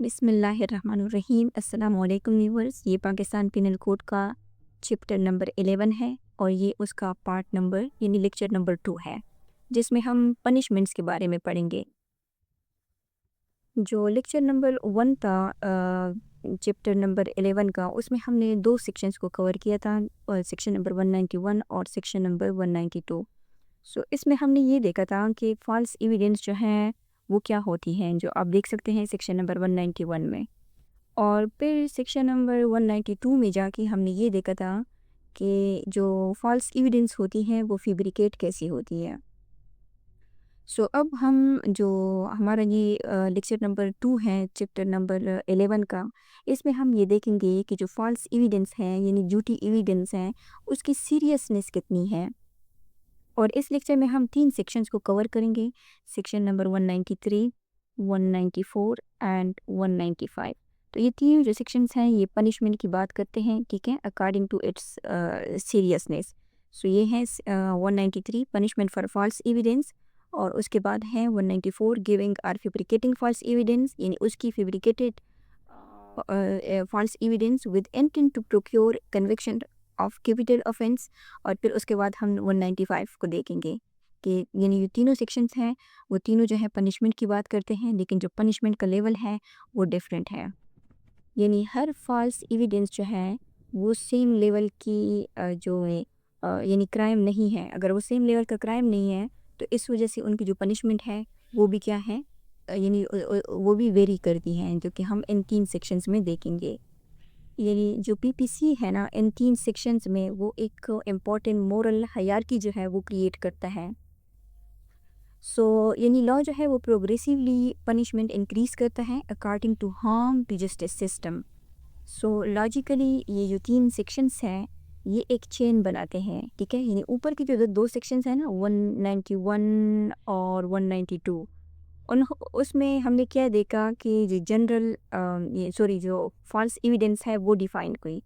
बिस्मिल्लाहिर्रहमानिर्रहीम। अस्सलाम वालेकुम व्यूअर्स। ये पाकिस्तान पिनल कोड का चैप्टर नंबर 11 है और ये उसका पार्ट नंबर यानी लेक्चर नंबर 2 है, जिसमें हम पनिशमेंट्स के बारे में पढ़ेंगे। जो लेक्चर नंबर 1 था चैप्टर नंबर 11 का, उसमें हमने 2 सेक्शंस को कवर किया था, सेक्शन नंबर 191 और सेक्शन नंबर 192। सो इसमें हमने ये देखा था कि फ़ॉल्स एविडेंस जो हैं वो क्या होती हैं, जो आप देख सकते हैं सेक्शन नंबर 191 में। और फिर सेक्शन नंबर 192 में जाके हमने ये देखा था कि जो फ़ॉल्स एविडेंस होती हैं वो फैब्रिकेट कैसी होती है। सो अब हम जो हमारा ये लेक्चर नंबर 2 है चैप्टर नंबर 11 का, इसमें हम ये देखेंगे कि जो फ़ॉल्स एविडेंस हैं यानी झूठी एविडेंस हैं उसकी सीरियसनेस कितनी है। और इस लेक्चर में हम 3 सेक्शंस को कवर करेंगे, सेक्शन नंबर 193, 194 एंड 195। तो ये तीन जो सेक्शंस हैं ये पनिशमेंट की बात करते हैं, ठीक है, अकॉर्डिंग टू इट्स सीरियसनेस। सो ये है 193 पनिशमेंट फॉर फॉल्स एविडेंस, और उसके बाद है 194 giving or fabricating false evidence, यानी उसकी fabricated false evidence with intent to procure conviction of capital offence. और फिर उसके बाद हम 195 को देखेंगे कि यानी ये तीनों सेक्शंस हैं वो तीनों जो है पनिशमेंट की बात करते हैं, लेकिन जो पनिशमेंट का लेवल है वो डिफरेंट है। यानी हर फॉल्स एविडेंस जो है वो सेम लेवल की जो है यानी क्राइम नहीं है। अगर वो सेम लेवल का क्राइम नहीं है तो इस वजह से उनकी जो पनिशमेंट है वो भी क्या है, यानी वो भी वेरी करती हैं, जो कि हम इन 3 सेक्शंस में देखेंगे। यानी जो पीपीसी है ना, इन 3 सेक्शंस में वो एक इम्पॉर्टेंट मोरल हायरार्की जो है वो क्रिएट करता है। सो यानी लॉ जो है वो प्रोग्रेसिवली पनिशमेंट इंक्रीज करता है according to harm to justice system. So logically ये जो 3 सेक्शंस हैं ये एक चेन बनाते हैं, ठीक है। यानी ऊपर की जो 2 सेक्शंस हैं ना, 191 और 192, उन उसमें हमने क्या देखा कि जो जनरल ये सॉरी जो फॉल्स एविडेंस है वो डिफाइन हुई।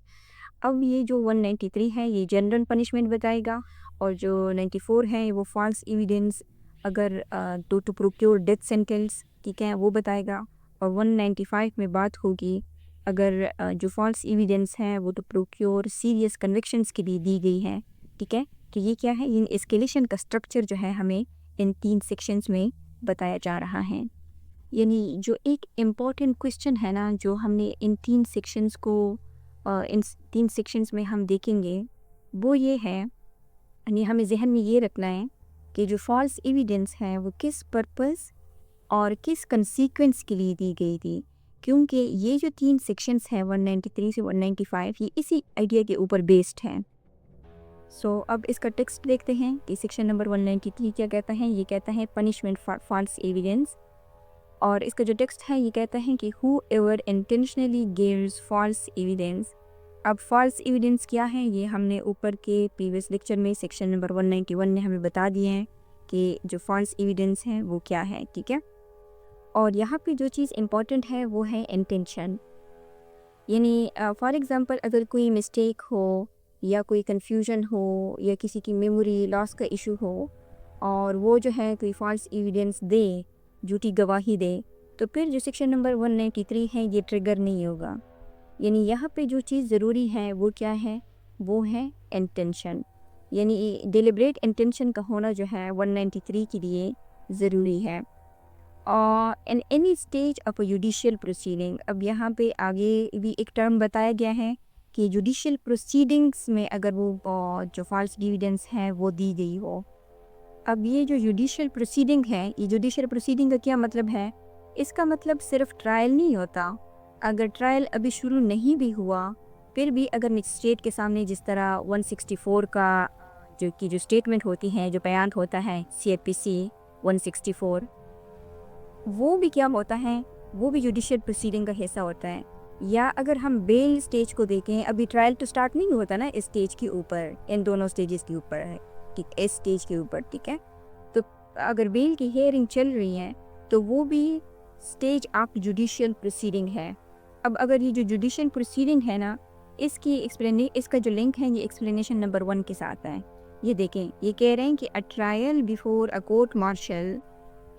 अब ये जो 193 है ये जनरल पनिशमेंट बताएगा, और जो 94 है वो फॉल्स एविडेंस अगर टू प्रोक्योर डेथ सेंटेंस, ठीक है, वो बताएगा। और 195 में बात होगी अगर जो फॉल्स एविडेंस है वो टू प्रोक्योर सीरियस कन्विक्शंस के लिए दी गई है, ठीक है। तो ये क्या है, इन एस्केलेशन का स्ट्रक्चर जो है हमें इन 3 सेक्शंस में बताया जा रहा है। यानी जो एक इम्पॉर्टेंट क्वेश्चन है ना जो हमने इन 3 सेक्शंस को इन 3 सेक्शंस में हम देखेंगे, वो ये है, यानी हमें जहन में ये रखना है कि जो फॉल्स एविडेंस है वो किस पर्पस और किस कंसीक्वेंस के लिए दी गई थी। क्योंकि ये जो 3 सेक्शंस हैं 193 से 195 ये इसी आइडिया के ऊपर बेस्ड हैं। सो अब इसका टेक्स्ट देखते हैं कि सेक्शन नंबर 193 क्या कहता है। ये कहता है पनिशमेंट फॉर फॉल्स एविडेंस, और इसका जो टेक्स्ट है ये कहता है कि whoever intentionally gives false evidence. अब फॉल्स एविडेंस क्या है ये हमने ऊपर के प्रीवियस लेक्चर में सेक्शन नंबर 191 ने हमें बता दिए हैं कि जो फॉल्स एविडेंस है वो क्या है, ठीक है। और यहाँ पे जो चीज़ इम्पॉर्टेंट है वो है इंटेंशन। यानी फॉर एग्ज़ाम्पल अगर कोई मिस्टेक हो या कोई कन्फ्यूजन हो या किसी की मेमोरी लॉस का इशू हो और वो जो है कोई फॉल्स एविडेंस दे, झूठी गवाही दे, तो फिर जो सेक्शन नंबर 193 है ये ट्रिगर नहीं होगा। यानी यहाँ पे जो चीज़ ज़रूरी है वो क्या है, वो है इंटेंशन। यानी डिलिब्रेट इंटेंशन का होना जो है 193 के लिए ज़रूरी है। और in any stage of judicial proceeding, अब यहाँ पे आगे भी एक टर्म बताया गया है कि जुडिशियल प्रोसीडिंग्स में अगर वो जो फॉल्स एविडेंस है वो दी गई हो। अब ये जो जुडिशियल प्रोसीडिंग है, ये जुडिशियल प्रोसीडिंग का क्या मतलब है, इसका मतलब सिर्फ ट्रायल नहीं होता। अगर ट्रायल अभी शुरू नहीं भी हुआ फिर भी अगर मजिस्ट्रेट के सामने जिस तरह 164 का जो स्टेटमेंट होती है, जो बयान होता है CIPC 164, वो भी क्या होता है, वो भी जुडिशियल प्रोसीडिंग का हिस्सा होता है। या अगर हम बेल स्टेज को देखें, अभी ट्रायल तो स्टार्ट नहीं होता ना इस स्टेज के ऊपर, इन दोनों स्टेजेस के ऊपर है, ठीक, इस स्टेज के ऊपर, ठीक है। तो अगर बेल की हियरिंग चल रही है तो वो भी स्टेज ऑफ जुडिशियल प्रोसीडिंग है। अब अगर ये जो जुडिशियल प्रोसीडिंग है ना, इसका जो लिंक है ये एक्सप्लेनेशन नंबर 1 के साथ है। ये देखें, ये कह रहे हैं कि a trial before a court martial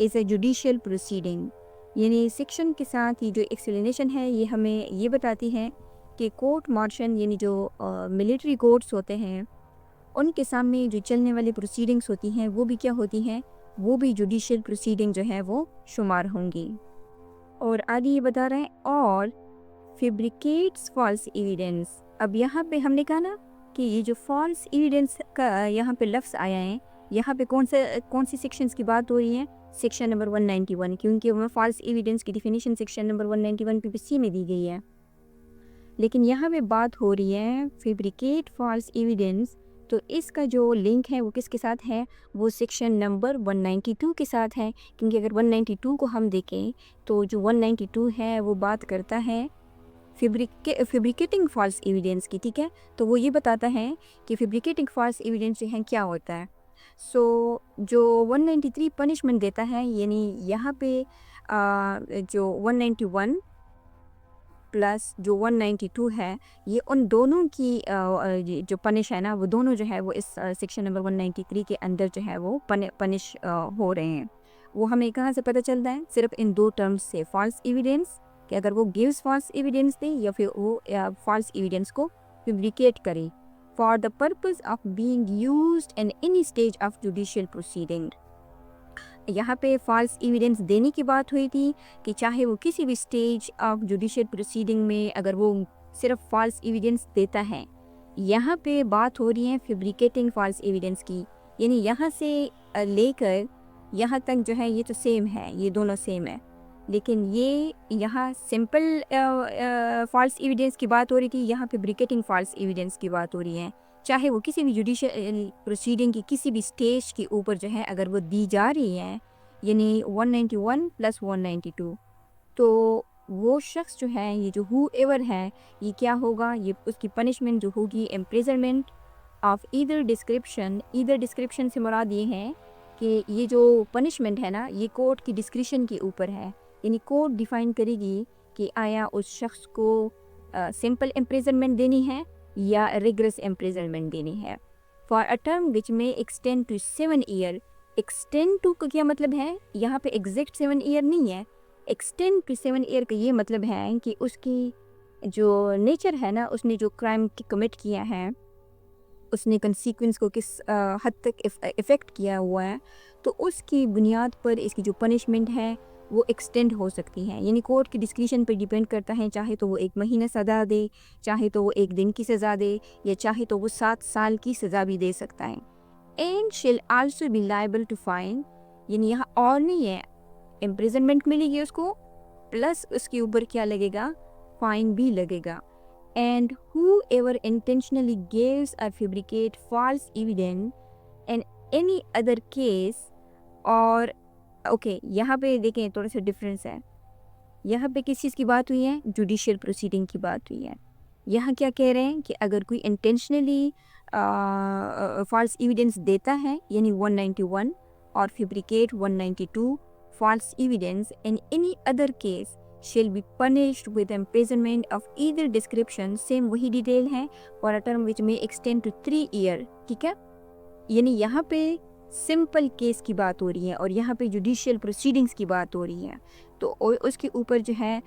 is a judicial proceeding यानी सेक्शन के साथ ये जो एक्सप्लेनेशन है ये हमें ये बताती है कि कोर्ट मार्शन यानी जो मिलिट्री कोर्ट्स होते हैं उनके सामने जो चलने वाली प्रोसीडिंग्स होती हैं वो भी क्या होती हैं, वो भी जुडिशियल प्रोसीडिंग जो है वो शुमार होंगी। और आगे ये बता रहे हैं और फैब्रिकेट्स फॉल्स एविडेंस। अब यहाँ पे हमने कहा ना कि ये जो फॉल्स एविडेंस का यहाँ पे लफ्ज़ आया है, यहाँ पे कौन सी सेक्शंस की बात हो रही है, सेक्शन नंबर 191, क्योंकि वह फॉल्स एविडेंस की डिफिनीशन सेक्शन नंबर 191 पीपीसी में दी गई है। लेकिन यहाँ पे बात हो रही है फैब्रिकेट फॉल्स एविडेंस, तो इसका जो लिंक है वो किसके साथ है, वो सेक्शन नंबर 192 के साथ है। क्योंकि अगर 192 को हम देखें तो जो 192 है वो बात करता है फैब्रिकेटिंग फॉल्स एविडेंस की, ठीक है। तो वो ये बताता है कि फैब्रिकेटिंग फॉल्स एविडेंस जो है क्या होता है। सो जो 193 पनिशमेंट देता है, यानी यहाँ पे जो 191 प्लस जो 192 है, ये उन दोनों की ये जो पनिश है ना, वो दोनों जो है वो इस सेक्शन नंबर 193 के अंदर जो है वो पनिश हो रहे हैं। वो हमें कहाँ से पता चलता है, सिर्फ इन दो टर्म्स से, फॉल्स एविडेंस कि अगर वो गिव्स फॉल्स एविडेंस दे या फिर वो फॉल्स एविडेंस को फैब्रिकेट करे for the purpose of being used in any stage of judicial proceeding. यहाँ पे फॉल्स एविडेंस देने की बात हुई थी कि चाहे वो किसी भी स्टेज ऑफ जुडिशियल प्रोसीडिंग में अगर वो सिर्फ फॉल्स एविडेंस देता है। यहाँ पे बात हो रही है फैब्रिकेटिंग फॉल्स एविडेंस की, यानी यहाँ से लेकर यहाँ तक जो है ये तो सेम है, ये दोनों सेम है। लेकिन ये यहाँ सिंपल फॉल्स एविडेंस की बात हो रही थी, यहाँ फैब्रिकेटिंग फॉल्स एविडेंस की बात हो रही है। चाहे वो किसी भी जुडिशियल प्रोसीडिंग की किसी भी स्टेज के ऊपर जो है अगर वो दी जा रही है, यानी 191 प्लस 192, तो वो शख्स जो है, ये जो हु एवर है, ये क्या होगा, ये उसकी पनिशमेंट जो होगी इम्प्रिजनमेंट ऑफ ईदर डिस्क्रिप्शन से मुराद ये है कि ये जो पनिशमेंट है ना, ये कोर्ट की डिस्क्रिप्शन के ऊपर है। यानी कोर्ट डिफाइन करेगी कि आया उस शख्स को सिंपल इम्प्रिजनमेंट देनी है या रिग्रेस इम्प्रिजनमेंट देनी है for a term which may extend to 7 year. Extend to का क्या मतलब है, यहाँ पे एग्जैक्ट 7 ईयर नहीं है, एक्सटेंड टू 7 ईयर का ये मतलब है कि उसकी जो नेचर है ना, उसने जो क्राइम कमिट किया है, उसने कंसीक्वेंस को किस हद तक इफ़ेक्ट किया हुआ है, तो उसकी बुनियाद पर इसकी जो पनिशमेंट है वो एक्सटेंड हो सकती है। यानी कोर्ट की डिस्क्रिप्शन पर डिपेंड करता है, चाहे तो वो 1 महीना सज़ा दे, चाहे तो वो 1 दिन की सज़ा दे, या चाहे तो वो 7 साल की सज़ा भी दे सकता है। And shall also be liable to fine, यानी यहाँ और नहीं है, इम्प्रिजनमेंट मिलेगी उसको, प्लस उसके ऊपर क्या लगेगा, फाइन भी लगेगा। And whoever intentionally gives or fabricate false evidence in any other case और ओके, यहाँ पे देखें थोड़ा सा डिफरेंस है। यहाँ पे किस चीज़ की बात हुई है, जुडिशियल प्रोसीडिंग की बात हुई है। यहाँ क्या कह रहे हैं कि अगर कोई इंटेंशनली फॉल्स एविडेंस देता है, यानी 191, और fabricate 192 false evidence in any other case shall be punished with imprisonment of either description, same वही डिटेल है, for a term which may extend to 3 year, ठीक है। यानी यहाँ पे सिंपल केस की बात हो रही है और यहाँ पे जुडिशियल प्रोसीडिंग्स की बात हो रही है, तो उसके ऊपर जो है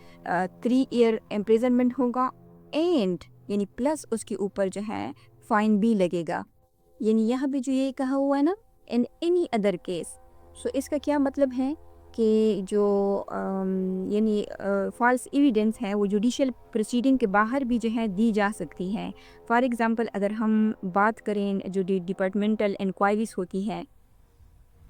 3 ईयर इम्प्रिजनमेंट होगा, एंड यानी प्लस उसके ऊपर जो है फाइन भी लगेगा। यानी यहाँ पे जो ये कहा हुआ है ना, इन एनी अदर केस, सो इसका क्या मतलब है कि जो यानी फॉल्स एविडेंस है वो जुडिशियल प्रोसीडिंग के बाहर भी जो है दी जा सकती है। फॉर एग्ज़ाम्पल अगर हम बात करें जो डिपार्टमेंटल इंक्वायरीज होती है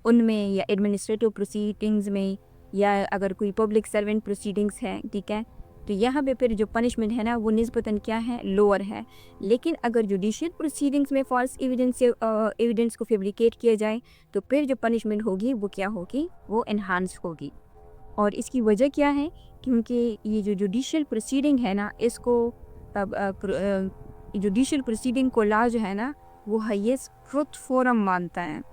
उनमें, या एडमिनिस्ट्रेटिव प्रोसीडिंग्स में, या अगर कोई पब्लिक सर्वेंट प्रोसीडिंग्स है, ठीक है, तो यहाँ पे फिर जो पनिशमेंट है ना वो निस्बतन क्या है, लोअर है। लेकिन अगर जुडिशियल प्रोसीडिंग्स में फॉल्स एविडेंस को फैब्रिकेट किया जाए तो फिर जो पनिशमेंट होगी वो क्या होगी, वो एनहांस होगी। और इसकी वजह क्या है, क्योंकि ये जो जुडिशियल प्रोसीडिंग है ना, इसको जुडिशियल प्रोसीडिंग को लॉ जो है ना वो हाईएस्ट ट्रुथ फोरम मानता है।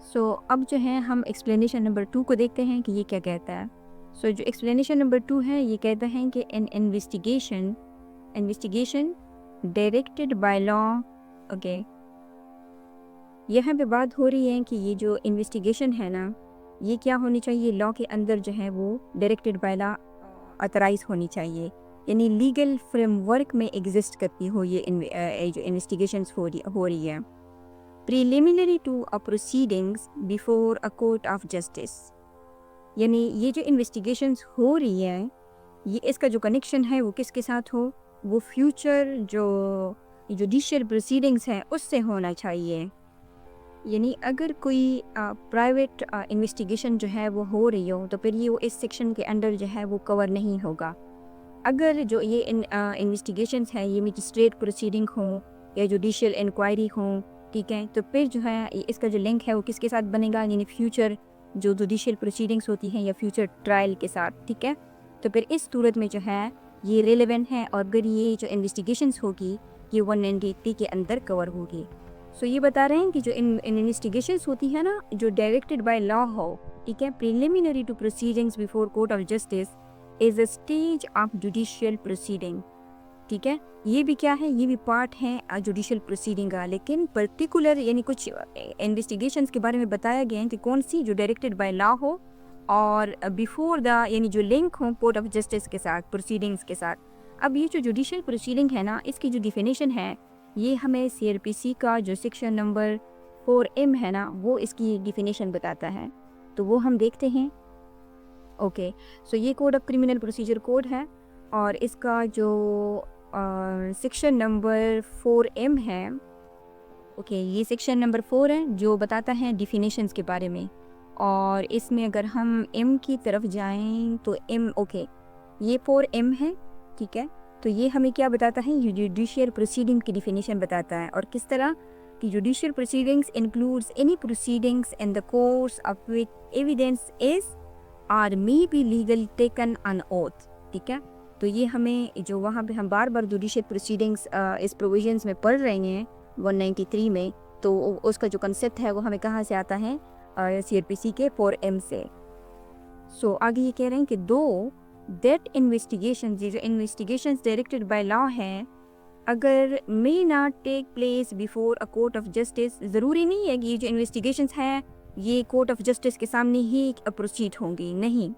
सो अब जो है हम एक्सप्लेनेशन नंबर 2 को देखते हैं कि ये क्या कहता है। सो जो एक्सप्लेनेशन नंबर 2 है ये कहता है कि N investigation directed by law, okay, यहाँ पे बात हो रही है कि ये जो इन्वेस्टिगेशन है ना, ये क्या होनी चाहिए, लॉ के अंदर जो है वो डायरेक्टेड बाय लॉ ऑथराइज होनी चाहिए, यानी लीगल फ्रेमवर्क में एग्जिस्ट करती हो ये जो इन्वेस्टिगेशंस हो रही है। Preliminary to a proceedings before a court of justice, यानी ये जो इन्वेस्टिगेशंस हो रही है ये इसका जो कनेक्शन है वो किसके साथ हो, वो फ्यूचर जो जुडिशियल प्रोसीडिंग्स हैं उससे होना चाहिए। यानी अगर कोई प्राइवेट इन्वेस्टिगेशन जो है वो हो रही हो तो फिर ये वो इस सेक्शन के अंडर जो है वो कवर नहीं होगा। अगर जो ये इन्वेस्टिगेशंस है ये मजिस्ट्रेट प्रोसीडिंग हो या जुडिशियल इंक्वायरी हो, ठीक है, तो फिर जो है इसका जो लिंक है वो किसके साथ बनेगा, यानी फ्यूचर जो जुडिशियल प्रोसीडिंग्स होती हैं या फ्यूचर ट्रायल के साथ, ठीक है। तो फिर इस सूरत में जो है ये रेलेवेंट है और अगर ये जो इन्वेस्टिगेशंस होगी ये 190 के अंदर कवर होगी। सो ये बता रहे हैं कि जो इन्वेस्टिगेशंस होती है ना जो डायरेक्टेड बाय लॉ हो, ठीक है, preliminary to proceedings before court of justice is a stage of judicial proceeding, ठीक है। ये भी क्या है, ये भी पार्ट है जुडिशियल प्रोसीडिंग का, लेकिन पर्टिकुलर यानी कुछ इन्वेस्टिगेशंस के बारे में बताया गया है कि कौन सी जो डायरेक्टेड बाय लॉ हो और बिफोर द यानी जो लिंक हो कोर्ट ऑफ जस्टिस के साथ, प्रोसीडिंग्स के साथ। अब ये जो जुडिशियल प्रोसीडिंग है ना इसकी जो डिफिनेशन है ये हमें CRPC का जो सेक्शन नंबर 4M है ना वो इसकी डिफिनेशन बताता है, तो वो हम देखते हैं। ओके, सो ये code of criminal procedure code है और इसका जो सेक्शन नंबर 4M है, ओके, ये सेक्शन नंबर 4 है जो बताता है डिफिनेशंस के बारे में। और इसमें अगर हम M की तरफ जाएं तो M, ओके, ये 4M है, ठीक है। तो ये हमें क्या बताता है, ये जुडिशियल प्रोसीडिंग की डिफिनेशन बताता है और किस तरह कि judicial proceedings includes any proceedings in the course of which evidence is or may be legal taken on oath, ठीक है। तो ये हमें जो वहाँ पे हम बार बार जुडिशियल प्रोसीडिंग्स इस प्रोविजंस में पढ़ रहे हैं 193 में, तो उसका जो कंसेप्ट है वो हमें कहाँ से आता है, CRPC के 4M से। सो आगे ये कह रहे हैं कि दो दैट इन्वेस्टिगेशन, ये जो इन्वेस्टिगेशंस डायरेक्टेड बाय लॉ हैं अगर may not take place before a court of justice, ज़रूरी नहीं है कि ये जो इन्वेस्टिगेशंस हैं ये कोर्ट ऑफ जस्टिस के सामने ही प्रोसीड होंगी, नहीं,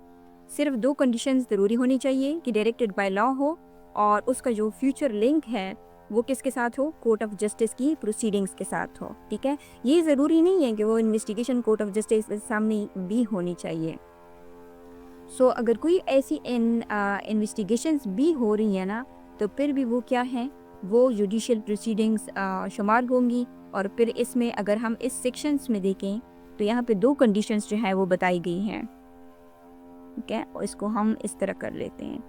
सिर्फ दो कंडीशंस ज़रूरी होनी चाहिए कि डायरेक्टेड बाय लॉ हो और उसका जो फ्यूचर लिंक है वो किसके साथ हो, कोर्ट ऑफ जस्टिस की प्रोसीडिंग्स के साथ हो, ठीक है। ये ज़रूरी नहीं है कि वो इन्वेस्टिगेशन कोर्ट ऑफ जस्टिस के सामने भी होनी चाहिए। सो अगर कोई ऐसी इन्वेस्टिगेशंस भी हो रही है ना तो फिर भी वो क्या है, वो जुडिशियल प्रोसीडिंग्स शुमार होंगी। और फिर इसमें अगर हम इस सेक्शंस में देखें तो यहाँ पे दो कंडीशंस जो है वो बताई गई हैं, ठीक है, और इसको हम इस तरह कर लेते हैं।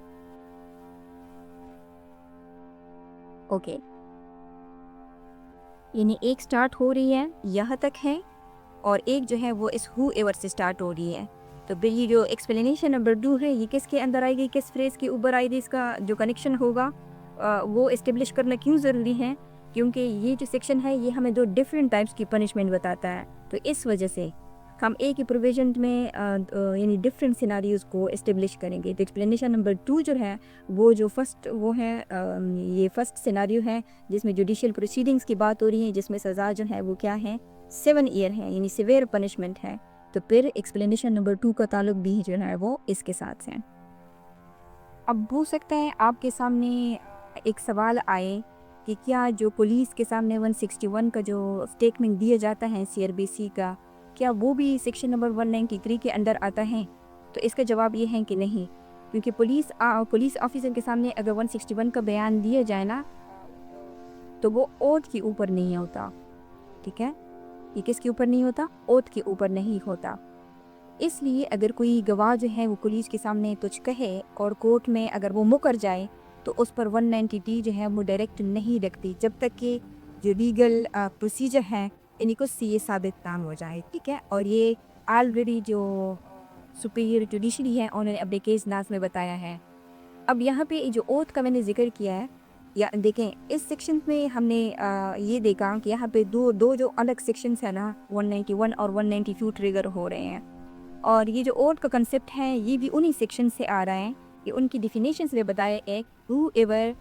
ओके, यानी एक स्टार्ट हो रही है यहाँ तक है और एक जो है वो इस हु एवर से स्टार्ट हो रही है। तो फिर ये जो एक्सप्लेनेशन नंबर 2 है ये किसके अंदर आएगी, किस फ्रेज के ऊपर आएगी, इसका जो कनेक्शन होगा वो इस्टेब्लिश करना क्यों ज़रूरी है, क्योंकि ये जो सेक्शन है ये हमें दो डिफरेंट टाइप्स की पनिशमेंट बताता है। तो इस वजह से हम एक ही प्रोविजन में यानी डिफरेंट सिनारियोज को इस्टेब्लिश करेंगे। तो एक्सप्लेनेशन नंबर 2 जो है वो जो फर्स्ट वो है ये फर्स्ट सिनारियो है जिसमें जुडिशियल प्रोसीडिंग्स की बात हो रही है, जिसमें सज़ा जो है वो क्या है, 7 ईयर है, यानी सिवियर पनिशमेंट है। तो फिर एक्सप्लेनेशन नंबर 2 का ताल्लुक भी जो है वो इसके साथ है। अब हो सकता है आपके सामने एक सवाल आए कि क्या जो पुलिस के सामने 161 का जो स्टेटमेंट दिया जाता है CRPC का, क्या वो भी सेक्शन नंबर 193 के अंदर आता है। तो इसका जवाब ये है कि नहीं, क्योंकि पुलिस ऑफिसर के सामने अगर 161 का बयान दिया जाए ना तो वो ओथ के ऊपर नहीं होता, ठीक है, ये किसके ऊपर नहीं होता, ओथ के ऊपर नहीं होता। इसलिए अगर कोई गवाह जो है वो पुलिस के सामने कुछ कहे और कोर्ट में अगर वो मुकर जाए तो उस पर 190 जो है वो डायरेक्ट नहीं रखती जब तक कि जो लीगल प्रोसीजर है इनको ये साबित ना हो जाए, ठीक है। और ये ऑलरेडी जो सुपीरियर जुडिशरी है उन्होंने अपने केस नाज में बताया है। अब यहाँ पे जो ओथ का मैंने जिक्र किया है, या देखें इस सेक्शन में हमने ये देखा कि यहाँ पे दो जो अलग सेक्शंस है ना 191 और 192 ट्रिगर हो रहे हैं। और ये जो ओथ का कंसेप्ट है ये भी उन्हीं सेक्शन से आ रहा है कि उनकी डिफिनेशंस में बताया है who ever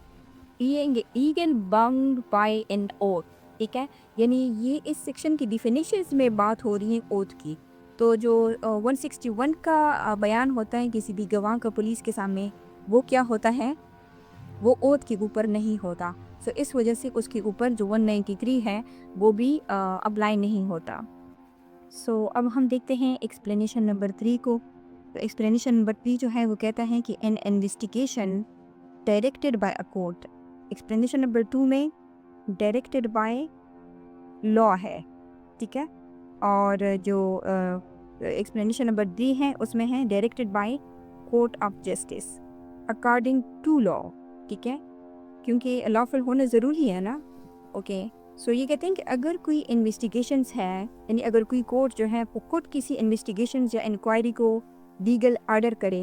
again bound by N oath, ठीक है, यानी ये इस सेक्शन की डिफिनेशंस में बात हो रही है ओथ की। तो जो 161 का बयान होता है किसी भी गवाह का पुलिस के सामने, वो क्या होता है, वो ओथ के ऊपर नहीं होता। सो इस वजह से उसके ऊपर जो 193 है वो भी अप्लाई नहीं होता। सो अब हम देखते हैं एक्सप्लेनेशन नंबर 3 को। तो एक्सप्लेनेशन नंबर 3 जो है वो कहता है कि N investigation directed by a court. Explanation number 2 में डायरेक्टेड बाय लॉ है, ठीक है। और जो एक्सप्लेनेशन नंबर 3 है उसमें है directed by court of justice according to law, ठीक है, क्योंकि लॉफुल होना ज़रूरी है ना। ओके, सो ये कहते हैं कि अगर कोई इन्वेस्टिगेशंस है, यानी अगर कोई कोर्ट जो है वो खुद किसी इन्वेस्टिगेशंस या इंक्वायरी को लीगल ऑर्डर करे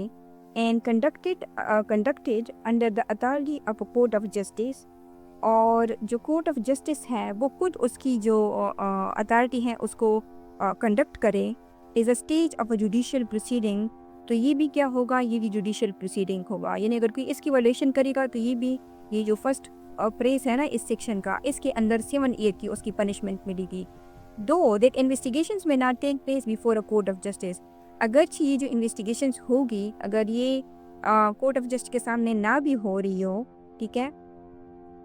and conducted under the authority of a court of justice, और जो कोर्ट ऑफ जस्टिस है वो खुद उसकी जो अथॉरिटी है उसको कंडक्ट करे is a stage of a judicial proceeding, तो ये भी क्या होगा, ये भी जुडिशियल प्रोसीडिंग होगा। यानी अगर कोई इसकी वायलेशन करेगा तो ये भी, ये जो फर्स्ट प्रेस है ना इस सेक्शन का, इसके अंदर 7 ईयर की उसकी पनिशमेंट मिलेगी। Though that investigations may not take place before a court of justice, अगरचे ये जो इन्वेस्टिगेशंस होगी अगर ये कोर्ट ऑफ जस्टिस के सामने ना भी हो रही हो, ठीक है,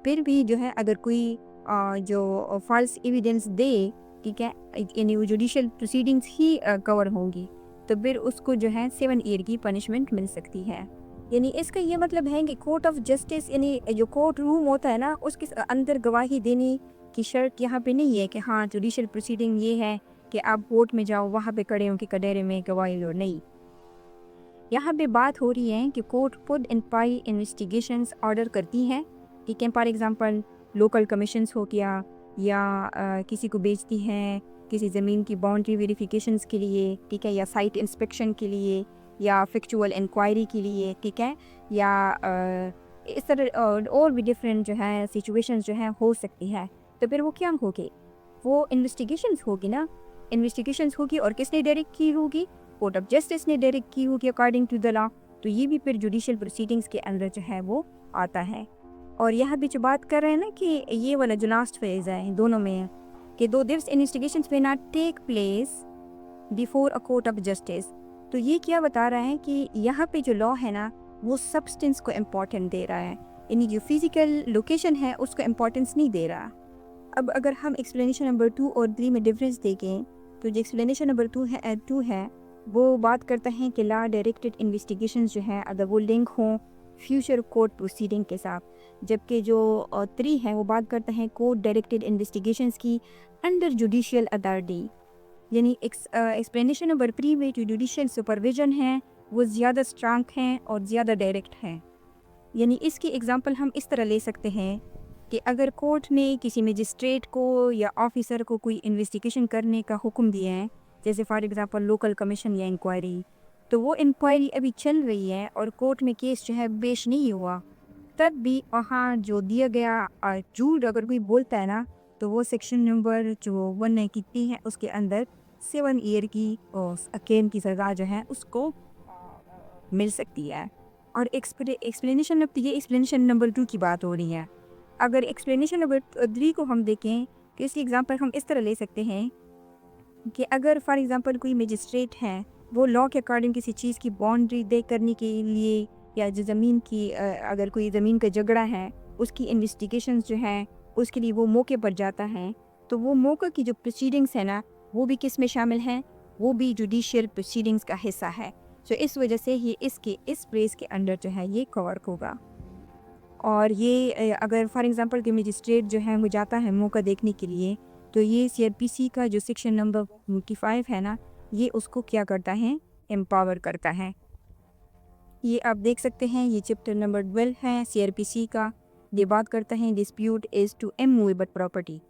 फिर भी जो है अगर कोई जो फॉल्स एविडेंस दे, ठीक है, यानी वो जुडिशियल प्रोसीडिंग्स ही कवर होंगी, तो फिर उसको जो है 7 ईयर की पनिशमेंट मिल सकती है। यानी इसका ये मतलब है कि कोर्ट ऑफ जस्टिस यानी जो कोर्ट रूम होता है ना उसके अंदर गवाही देने की शर्त यहाँ पे नहीं है कि हाँ जुडिशियल प्रोसीडिंग ये है कि आप कोर्ट में जाओ वहाँ पे खड़े हो कि कडेरे में गवाही लो, नहीं। यहाँ पे बात हो रही है कि कोर्ट खुद इंक्वायरी इन्वेस्टिगेशंस ऑर्डर करती है, ठीक है। फॉर एग्जांपल लोकल कमीशंस हो गया, या किसी को बेचती हैं किसी ज़मीन की बाउंड्री वेरिफिकेशंस के लिए, ठीक है, या साइट इंस्पेक्शन के लिए, या फिक्चुअल इंक्वायरी के लिए, ठीक है, या इस तरह और भी डिफरेंट जो है सिचुएशंस जो है हो सकती है। तो फिर वो क्या होगी, वो इन्वेस्टिगेशंस होगी ना, इन्वेस्टिगेशंस होगी और किसने डायरेक्ट की होगी, कोर्ट ऑफ जस्टिस ने डायरेक्ट की होगी अकॉर्डिंग टू द लॉ, तो ये भी फिर जुडिशियल प्रोसीडिंग्स के अंदर जो है वो आता है। और यहाँ भी जो बात कर रहे हैं ना कि ये वाला जो लास्ट फेज है दोनों में है कि though this investigations may not take place before a court of justice, तो ये क्या बता रहा है कि यहाँ पे जो लॉ है ना वो सब्सटेंस को इम्पोर्टेंट दे रहा है, यानी जो फिजिकल लोकेशन है उसको इम्पोर्टेंस नहीं दे रहा। अब अगर हम एक्सप्लेनेशन नंबर 2 और 3 में डिफरेंस देखें, तो जो एक्सप्लेनेशन नंबर 2 है वो बात करता है कि लॉ डायरेक्टेड इन्वेस्टिगेशंस जो है अगर वो लिंक हों फ्यूचर कोर्ट प्रोसीडिंग के साथ, जबकि जो 3 है वो बात करता है कोर्ट डायरेक्टेड इन्वेस्टिगेशंस की अंडर जुडिशियल अथॉरिटी। यानी एक्सप्लेनेशन नंबर 3 में जो जुडिशियल सुपरविजन है वो ज़्यादा स्ट्रांग हैं और ज़्यादा डायरेक्ट हैं। यानी इसकी एग्जांपल हम इस तरह ले सकते हैं कि अगर कोर्ट ने किसी मजिस्ट्रेट को या ऑफिसर को कोई इन्वेस्टिगेशन करने का हुक्म दिया है, जैसे फॉर एग्जांपल लोकल कमीशन या इंक्वायरी, तो वो इंक्वायरी अभी चल रही है और कोर्ट में केस जो है पेश नहीं हुआ, तब भी वहाँ जो दिया गया झूठ अगर कोई बोलता है ना, तो वो सेक्शन नंबर जो 193 है उसके अंदर 7 ईयर की कैद की सज़ा जो है उसको मिल सकती है। और एक्सप्लेनेशन ये एक्सप्लेनेशन नंबर 2 की बात हो रही है। अगर एक्सप्लेनेशन नंबर 3 को हम देखें तो इसकी एग्जांपल हम इस तरह ले सकते हैं कि अगर फॉर एग्जांपल कोई मजिस्ट्रेट है वो लॉ के अकॉर्डिंग किसी चीज़ की बाउंड्री तय करने के लिए, या जो ज़मीन की अगर कोई ज़मीन का झगड़ा है उसकी इन्वेस्टिगेशंस जो है उसके लिए वो मौके पर जाता है, तो वो मौके की जो प्रोसीडिंग्स है ना वो भी किस में शामिल हैं, वो भी जुडिशियल प्रोसीडिंग्स का हिस्सा है। सो इस वजह से ये इसके इस प्लेस के अंडर जो है ये कवर होगा। और ये अगर फॉर एग्जांपल कि मजिस्ट्रेट जो है वो जाता है मौका देखने के लिए, तो ये सीआरपीसी का जो सेक्शन नंबर 45 है ना ये उसको क्या करता है, एम्पावर करता है। ये आप देख सकते हैं ये चैप्टर नंबर 12 है सीआरपीसी का, ये बात करता है dispute is to immovable property.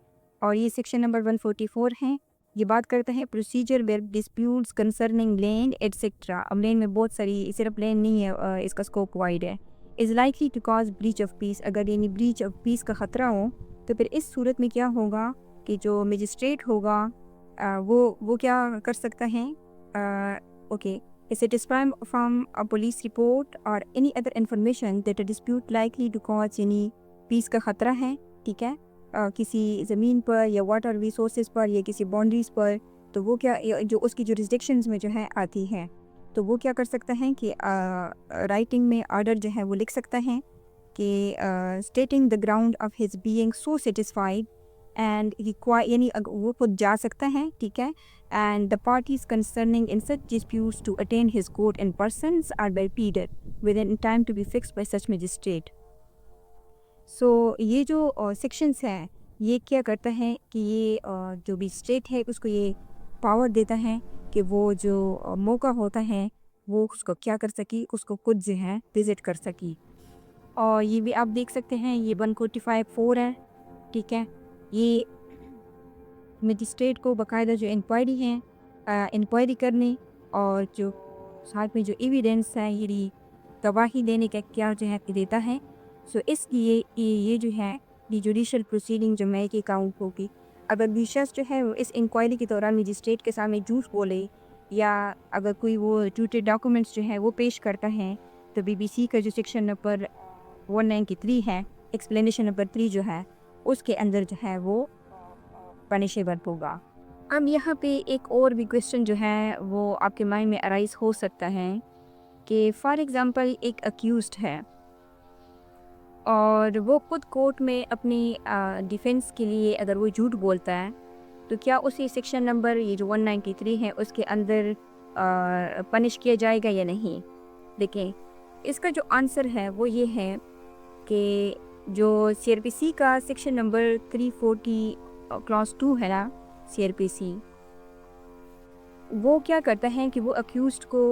और ये सेक्शन नंबर 144 है, ये बात करता है procedure where disputes concerning land etcetera. अब लैंड में बहुत सारी, सिर्फ लैंड नहीं है, इसका स्कोप वाइड है। Is likely to cause breach of peace, अगर यानी ब्रीच ऑफ पीस का ख़तरा हो तो फिर इस सूरत में क्या होगा कि जो मजिस्ट्रेट होगा वो क्या कर सकता है, okay, is it from from a police report और any other information that a dispute likely to cause, यानी पीस का ख़तरा है, ठीक है, किसी ज़मीन पर या वाटर रिसोर्सेज पर या किसी बाउंड्रीज पर, तो वो क्या जो उसकी जुरिस्डिक्शंस में जो है आती है, तो वो क्या कर सकता है कि राइटिंग में ऑर्डर जो है वो लिख सकता है कि stating the ground of his being so satisfied and यानी वो खुद जा सकता है, ठीक है। And the parties concerning in such disputes to attend his court in persons or by pleader within time to be fixed by such magistrate. So ये जो सेक्शंस हैं ये क्या करता है कि ये जो भी स्टेट है उसको ये पावर देता है कि वो जो मौका होता है वो उसको क्या कर सकी, उसको खुद जो है विज़िट कर सकी। और ये भी आप देख सकते हैं ये 145(4) है, ठीक है। ये मजिस्ट्रेट को बाकायदा जो इंक्वायरी है इंक्वायरी करने और जो साथ में जो एविडेंस है ये गवाही देने का क्या जो है देता है। सो इसलिए ये जो है ये जुडिशल प्रोसीडिंग जो मैं की काउंट होगी। अगर भी शख्स जो है वो इस इंक्वायरी के दौरान मजिस्ट्रेट के सामने झूठ बोले या अगर कोई वो झूठे डॉक्यूमेंट्स जो है वो पेश करता है, तो बीबीसी का जो सेक्शन नंबर 193 है, एक्सप्लेनेशन नंबर 3 जो है उसके अंदर जो है वो पनिशेबल होगा। अब यहाँ पे एक और भी क्वेश्चन जो है वो आपके माइंड में अराइज हो सकता है कि फॉर एग्ज़ाम्पल एक अक्यूज्ड है और वो खुद कोर्ट में अपनी डिफेंस के लिए अगर वो झूठ बोलता है, तो क्या उसी सेक्शन नंबर ये जो 193 है उसके अंदर पनिश किया जाएगा या नहीं। देखें, इसका जो आंसर है वो ये है कि जो सीआरपीसी का सेक्शन नंबर 340 क्लॉज 2 है ना, सीआरपीसी वो क्या करता है कि वो अक्यूज्ड को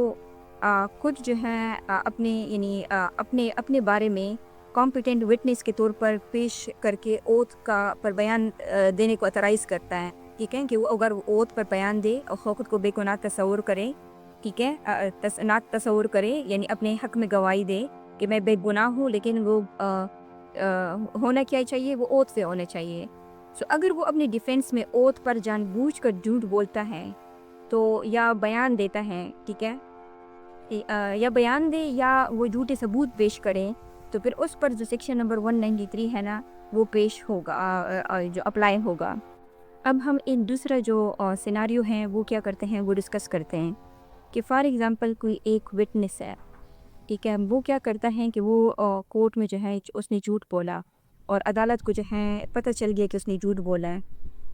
खुद जो है अपने यानी अपने अपने बारे में कॉम्पिटेंट विटनेस के तौर पर पेश करके ओथ का पर बयान देने को अथराइज़ करता है, ठीक है। कि वो अगर वो ओथ पर बयान दे और खुद को बेगुनाह तस्वुर करे, ठीक है, तस्वुर करे यानी अपने हक़ में गवाही दे कि मैं बेगुनाह हूँ, लेकिन वो होना क्या चाहिए, वो ओथ से होना चाहिए। सो अगर वो अपने डिफेंस में ओथ पर जानबूझकर झूठ बोलता है तो या बयान देता है, ठीक है, या बयान दे या वो झूठे सबूत पेश करें, तो फिर उस पर जो सेक्शन नंबर 193 है ना वो पेश होगा, जो अप्लाई होगा। अब हम इन दूसरा जो सिनारियो है वो क्या करते हैं वो डिस्कस करते हैं कि फॉर एग्ज़ाम्पल कोई एक विटनेस है, ठीक है, वो क्या करता है कि वो कोर्ट में जो है उसने झूठ बोला और अदालत को जो है पता चल गया कि उसने झूठ बोला है।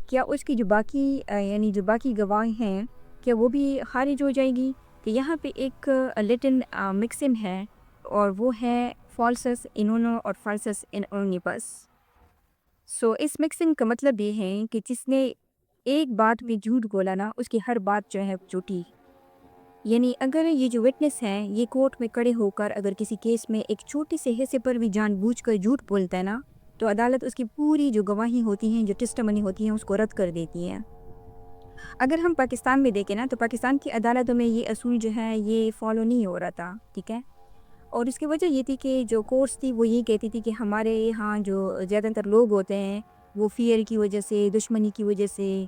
क्या उसकी जो बाकी यानी जो बाकी गवाह हैं क्या वो भी खारिज हो जाएगी। कि यहाँ पे एक लिटिल मिक्सिम है और वो है फॉल्सस इन उनो और फॉल्सस इन ओनिबस। सो इस मिक्सिंग का मतलब ये है कि जिसने एक बात में झूठ बोला ना उसकी हर बात जो है झूठी। यानी अगर ये जो विटनेस है ये कोर्ट में खड़े होकर अगर किसी केस में एक छोटे से हिस्से पर भी जानबूझकर झूठ बोलता है ना, तो अदालत उसकी पूरी जो गवाही होती हैं, जो टेस्टिमनी होती हैं, उसको रद्द कर देती है। अगर हम पाकिस्तान में देखें ना तो पाकिस्तान की अदालतों में ये असूल जो है ये फॉलो नहीं हो रहा था, ठीक है। और इसकी वजह ये थी कि जो कोर्ट्स थी वो ये कहती थी कि हमारे यहाँ जो ज़्यादातर लोग होते हैं वो फियर की वजह से, दुश्मनी की वजह से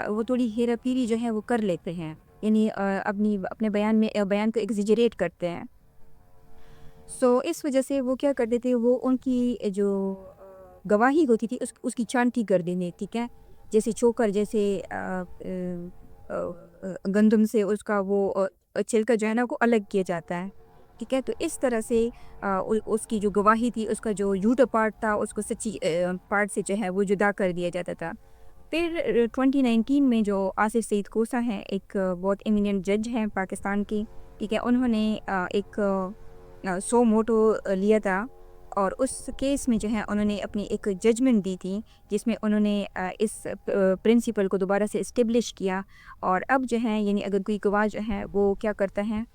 वो थोड़ी हेरा फेरी जो है वो कर लेते हैं, यानी अपने बयान को एग्जिजरेट करते हैं। सो इस वजह से वो क्या करते थे, वो उनकी जो गवाही होती थी उसकी छांटी कर देने, ठीक है। जैसे चोकर, जैसे गंदम से उसका वो छिलका जो है ना वो अलग किया जाता है, ठीक है। तो इस तरह से उसकी जो गवाही थी उसका जो झूठा पार्ट था उसको सच्ची पार्ट से जो है वो जुदा कर दिया जाता था। फिर 2019 में जो आसिफ सईद कोसा हैं, एक बहुत एमिनेंट जज हैं पाकिस्तान की, ठीक है, उन्होंने एक सो मोटो लिया था और उस केस में जो है उन्होंने अपनी एक जजमेंट दी थी जिसमें उन्होंने इस प्रिंसिपल को दोबारा से इस्टेब्लिश किया। और अब जो है यानी अगर कोई गवाह जो है वो क्या करता है,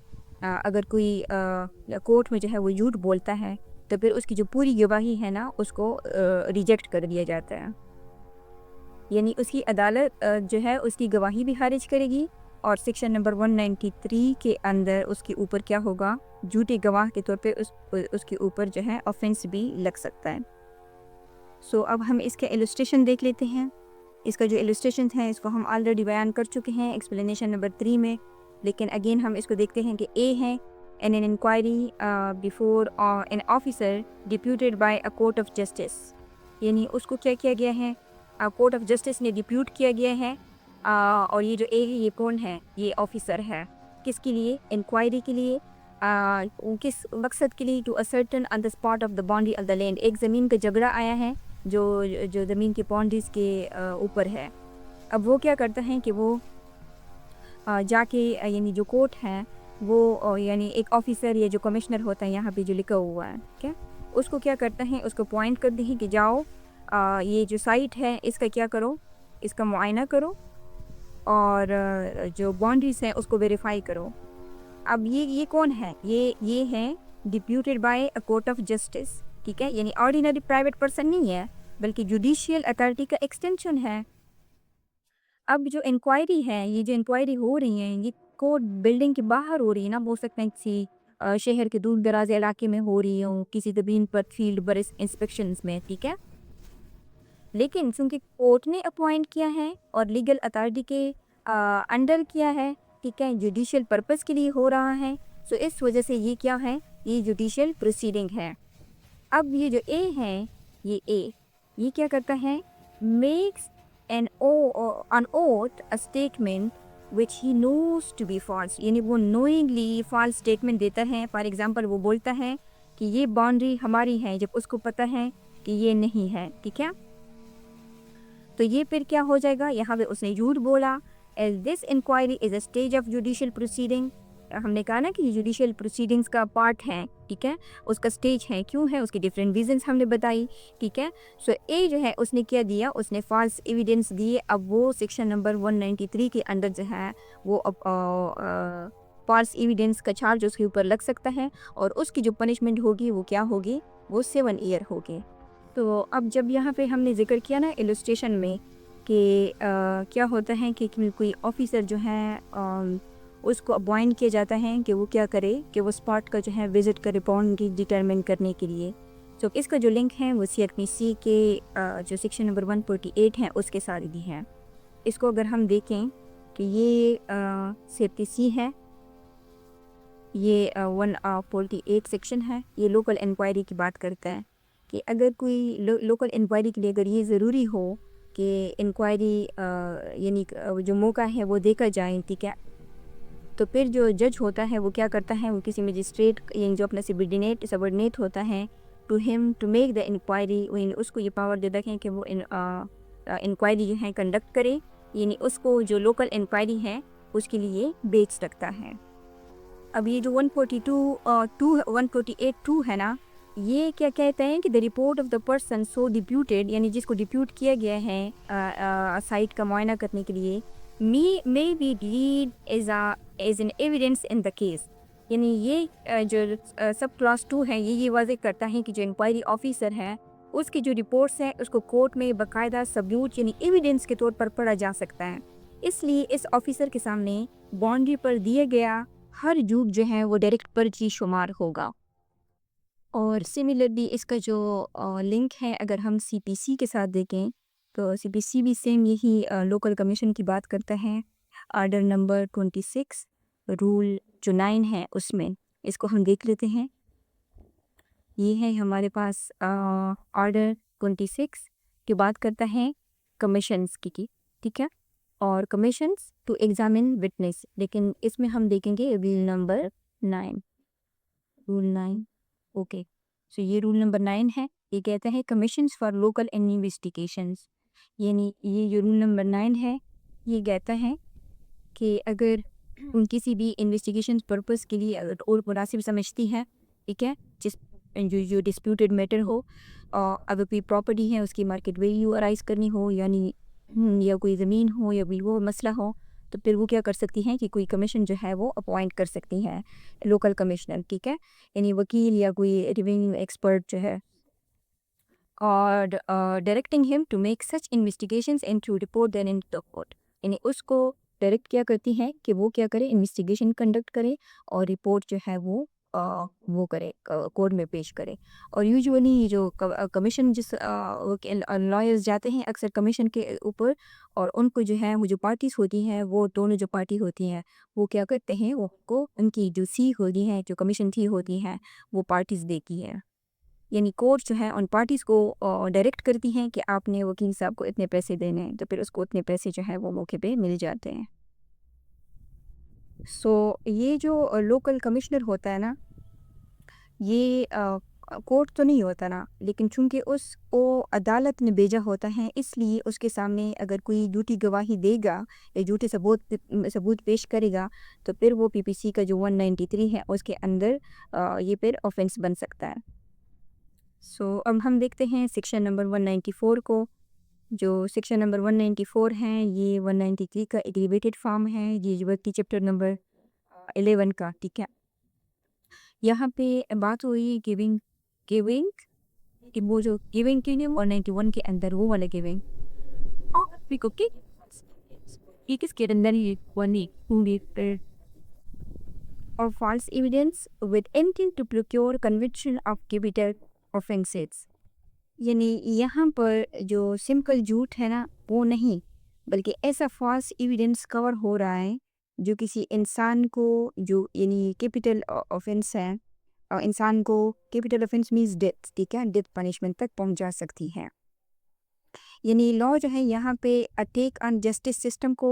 अगर कोई कोर्ट में जो है वो झूठ बोलता है तो फिर उसकी जो पूरी गवाही है ना उसको रिजेक्ट कर दिया जाता है। यानी उसकी अदालत जो है उसकी गवाही भी खारिज करेगी और सेक्शन नंबर 193 के अंदर उसके ऊपर क्या होगा, झूठे गवाह के तौर पे उसके ऊपर जो है ऑफेंस भी लग सकता है। सो अब हम इसका इलस्ट्रेशन देख लेते हैं। इसका जो इलस्ट्रेशन है इसको हम ऑलरेडी बयान कर चुके हैं एक्सप्लेनेशन नंबर 3 में, लेकिन अगेन हम इसको देखते हैं कि ए है an an inquiry before an officer deputed by a court of justice. यानी उसको क्या किया गया है, कोर्ट ऑफ जस्टिस ने डिप्यूट किया गया है और ये जो ए है ये कौन है, ये ऑफिसर है, किसके लिए, इंक्वायरी के लिए, किस मकसद के लिए, to ascertain on the spot of the boundary of the land, एक ज़मीन का झगड़ा आया है जो जो ज़मीन के बाउंड्रीज के ऊपर है। अब वो क्या करता है कि वो जाके यानी जो कोर्ट है वो यानी एक ऑफिसर या जो कमिश्नर होता है यहाँ पे जो लिखा हुआ है, ठीक है, उसको क्या करता है, उसको पॉइंट करते हैं कि जाओ ये जो साइट है इसका क्या करो, इसका मुआयना करो और जो बाउंड्रीज हैं उसको वेरीफाई करो। अब ये कौन है, ये है deputed by a court of justice, ठीक है, यानी ऑर्डिनरी प्राइवेट पर्सन नहीं है बल्कि जुडिशियल अथॉरिटी का एक्सटेंशन है। अब जो इंक्वायरी है, ये जो इंक्वायरी हो रही है ये कोर्ट बिल्डिंग के बाहर हो रही है ना, हो सकता है किसी शहर के दूर दराज इलाके में हो रही हो, किसी ज़मीन पर फील्ड पर इंस्पेक्शंस में, ठीक है। लेकिन चूंकि कोर्ट ने अपॉइंट किया है और लीगल अथॉरिटी के अंडर किया है, ठीक है, जुडिशियल पर्पस के लिए हो रहा है, सो इस वजह से ये क्या है, ये जुडिशियल प्रोसीडिंग है। अब ये जो ए है, ये क्या करता है, makes an oath a statement which he knows to be false, यानी वो knowingly false statement देता है। फॉर एग्जांपल वो बोलता है कि ये बाउंड्री हमारी है जब उसको पता है कि ये नहीं है, ठीक है। तो ये फिर क्या हो जाएगा, यहाँ पे उसने झूठ बोला। As this inquiry is a stage of judicial proceeding, हमने कहा ना कि ये जुडिशियल प्रोसीडिंग्स का पार्ट है, ठीक है, उसका स्टेज है, क्यों है, उसके डिफरेंट रीजंस हमने बताई, ठीक है। सो ए जो है उसने क्या दिया, उसने फॉल्स एविडेंस दिए। अब वो सेक्शन नंबर 193 के अंदर जो है वो फॉल्स एविडेंस का चार्ज उसके ऊपर लग सकता है और उसकी जो पनिशमेंट होगी वो क्या होगी, वो 7 ईयर होगी। तो अब जब यहाँ पे हमने जिक्र किया ना इलस्ट्रेशन में कि क्या होता है कि कोई ऑफिसर जो है उसको अपॉइंट किया जाता है कि वो क्या करे, कि वो स्पॉट का जो है विज़िट करे बाउंड्री डिटरमिन करने के लिए। तो इसका जो लिंक है वो CRPC के जो सेक्शन नंबर 148 है उसके साथ भी है। इसको अगर हम देखें कि ये CRPC है, ये 148 सेक्शन है, ये लोकल इंक्वायरी की बात करता है कि अगर कोई लोकल इंक्वायरी के लिए अगर ये ज़रूरी हो कि इंक्वायरी यानी जो मौका है वो देखा जाए, ठीक है, तो फिर जो जज होता है वो क्या करता है, वो किसी मजिस्ट्रेट यानी जो अपना सबर्डिनेट होता है to him to make the inquiry, उसको ये पावर देता है कि वो इंक्वायरी जो है कंडक्ट करे, यानी उसको जो लोकल इंक्वायरी है उसके लिए बेच सकता है। अब ये जो 148(2) है ना, ये क्या कहते हैं कि the report of the person so deputed, यानी जिसको डिप्यूट किया गया है साइट का मुआयना करने के लिए, may be read as an evidence in the case, यानी ये जो सब क्लास 2 है ये वाज़ेह करता है कि जो इंक्वायरी ऑफिसर है उसकी जो रिपोर्ट्स हैं उसको कोर्ट में बाकायदा सबूत यानी एविडेंस के तौर पर पढ़ा जा सकता है। इसलिए इस ऑफिसर के सामने बाउंड्री पर दिया गया हर झूठ जो है वो डायरेक्ट पर्ची शुमार होगा। और सिमिलरली इसका जो लिंक है अगर हम CPC के साथ देखें तो CPC भी सेम यही लोकल कमीशन की बात करता है। आर्डर नंबर 26 रूल जो 9 है उसमें इसको हम देख लेते हैं। ये है हमारे पास आर्डर 26 की बात करता है कमीशंस की, ठीक है, और कमीशंस टू एग्जामिन विटनेस, लेकिन इसमें हम देखेंगे रूल नंबर 9, रूल 9, ओके। सो ये रूल नंबर 9 है, ये कहता है कमीशंस फॉर लोकल इन्वेस्टिगेशंस, यानी ये जो रूल नंबर 9 है ये कहता है कि अगर किसी भी इन्वेस्टिगेशन पर्पस के लिए अगर और मुनासिब समझती है, ठीक है, जिस जो डिस्प्यूटेड मैटर हो, अगर कोई प्रॉपर्टी है उसकी मार्केट वैल्यू अराइज करनी हो, यानी या कोई ज़मीन हो या कोई वो मसला हो, तो फिर वो क्या कर सकती हैं कि कोई कमीशन जो है वो अपॉइंट कर सकती हैं, लोकल कमिश्नर, ठीक है, यानी वकील या कोई रेवेन्यू एक्सपर्ट जो है, और directing him to make such investigations and to report then in the court, यानी उसको डायरेक्ट क्या करती हैं कि वो क्या करे, इन्वेस्टिगेशन कंडक्ट करे और रिपोर्ट जो है वो करे, कोर्ट में पेश करे। और यूजुअली जो कमीशन जिस लॉयर्स जाते हैं अक्सर कमीशन के ऊपर, और उनको जो है वो जो पार्टीज होती हैं वो दोनों जो पार्टी होती हैं वो क्या करते हैं, वो उनको उनकी जो सी होती है जो कमीशन थी होती हैं वो पार्टीज देती है। यानी कोर्ट जो है उन पार्टीज़ को डायरेक्ट करती हैं कि आपने वकील साहब को इतने पैसे देने हैं, तो फिर उसको उतने पैसे जो है वो मौके पे मिल जाते हैं। सो ये जो लोकल कमिश्नर होता है ना, ये कोर्ट तो नहीं होता ना, लेकिन चूँकि उसको अदालत ने भेजा होता है, इसलिए उसके सामने अगर कोई झूठी गवाही देगा या झूठे सबूत पेश करेगा, तो फिर वो पीपीसी का जो 193 है उसके अंदर ये फिर ऑफेंस बन सकता है। सो अब हम देखते हैं सेक्शन नंबर 194 को। जो सेक्शन नंबर 194 है, ये 193 का एग्रीवेटेड फॉर्म है, ये जो चैप्टर नंबर 11 का, ठीक है। यहाँ पे बात हो रही है गिविंग गिविंग कि वो जो गिविंग की नहीं 191 के अंदर वो वाला गिविंग ओके ये किसके अंदर ही बनी होंगी और false evidence with intent to procure conviction of capital offenses। यानी यहाँ पर जो सिंपल झूठ है ना वो नहीं, बल्कि ऐसा फॉल्स एविडेंस कवर हो रहा है जो किसी इंसान को जो यानी कैपिटल ऑफेंस है, इंसान को कैपिटल ऑफेंस मीन्स डेथ, ठीक है, डेथ पनिशमेंट तक पहुंचा सकती है। यानी लॉ जो है यहाँ पे अटैक ऑन जस्टिस सिस्टम को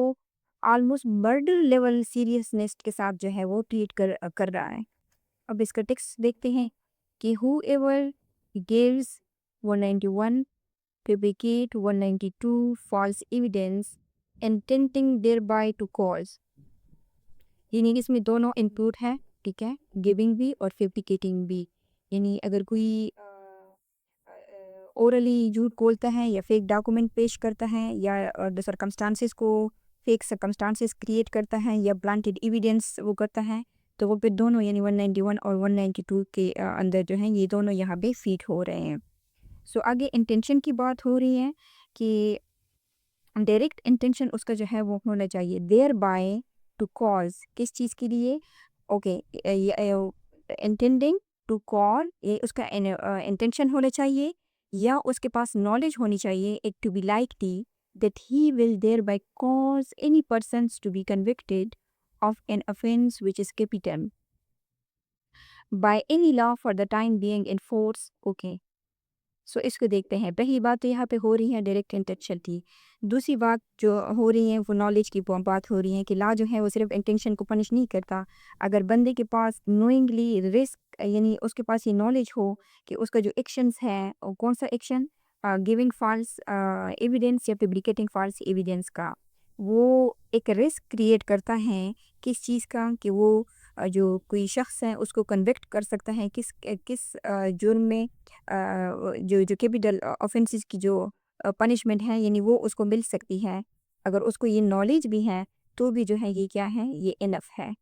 ऑलमोस्ट मर्डर लेवल सीरियसनेस के साथ जो है वो ट्रीट कर रहा है। अब इसका टेक्स्ट देखते हैं कि who ever gives 191 fabricate 192 false evidence intending thereby to cause, यानी कि इसमें दोनों इंक्लूड है, ठीक है, गिविंग भी और फेब्रिकेटिंग भी। यानी अगर कोई ओरली झूठ बोलता है या फेक डॉक्यूमेंट पेश करता है या द सर्कमस्टांसेस को फेक सर्कमस्टांसेस क्रिएट करता है या ब्लांटेड एविडेंस वो करता है, तो वो फिर दोनों यानी 191 और 192 के अंदर जो है ये दोनों यहाँ पे फीट हो रहे हैं। सो आगे इंटेंशन की बात हो रही है कि डायरेक्ट इंटेंशन उसका जो है वो होना चाहिए देयर बाय टू कॉज, किस चीज़ के लिए, ओके, इंटेंडिंग टू कॉल, ये उसका इंटेंशन होना चाहिए या उसके पास नॉलेज होनी चाहिए it to be likely that he will thereby cause any persons to be convicted of an offense which is capital by any law for the time being in force। okay, सो इसको देखते हैं। पहली बात तो यहाँ पे हो रही है डायरेक्ट इंटेंशन की। दूसरी बात जो हो रही है वो नॉलेज की बात हो रही है कि लॉ जो है वो सिर्फ इंटेंशन को पनिश नहीं करता। अगर बंदे के पास नोइंगली रिस्क यानी उसके पास ये नॉलेज हो कि उसका जो एक्शंस है वो कौन सा एक्शन, गिविंग फॉल्स एविडेंस या फैब्रिकेटिंग फॉल्स एविडेंस का, वो एक रिस्क क्रिएट करता है किस चीज़ का कि वो जो कोई शख्स है उसको कन्विक्ट कर सकता है किस किस जुर्म में, जो कैपिटल ऑफेंसेस की जो पनिशमेंट है यानी वो उसको मिल सकती है। अगर उसको ये नॉलेज भी है तो भी जो है ये क्या है, ये इनफ है।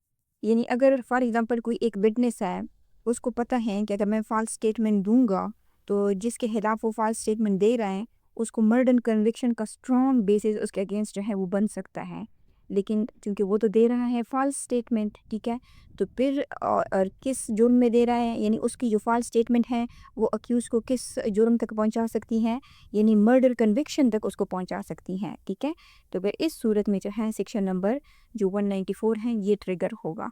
यानी अगर फॉर एग्जांपल कोई एक विटनेस है, उसको पता है कि अगर मैं फॉल्स स्टेटमेंट दूंगा तो जिसके खिलाफ वो फॉल्स स्टेटमेंट दे रहा है उसको मर्डर कन्विक्शन का स्ट्रॉन्ग बेसिस उसके अगेंस्ट जो है वो बन सकता है। लेकिन क्योंकि वो तो दे रहा है फॉल्स स्टेटमेंट, ठीक है, तो फिर और किस जुर्म में दे रहा है यानी उसकी जो फॉल्स स्टेटमेंट है वो अक्यूज़ को किस जुर्म तक पहुंचा सकती है, यानी मर्डर कन्विक्शन तक उसको पहुंचा सकती हैं, ठीक है। तो फिर इस सूरत में जो है सेक्शन नंबर जो 194 है ये ट्रिगर होगा।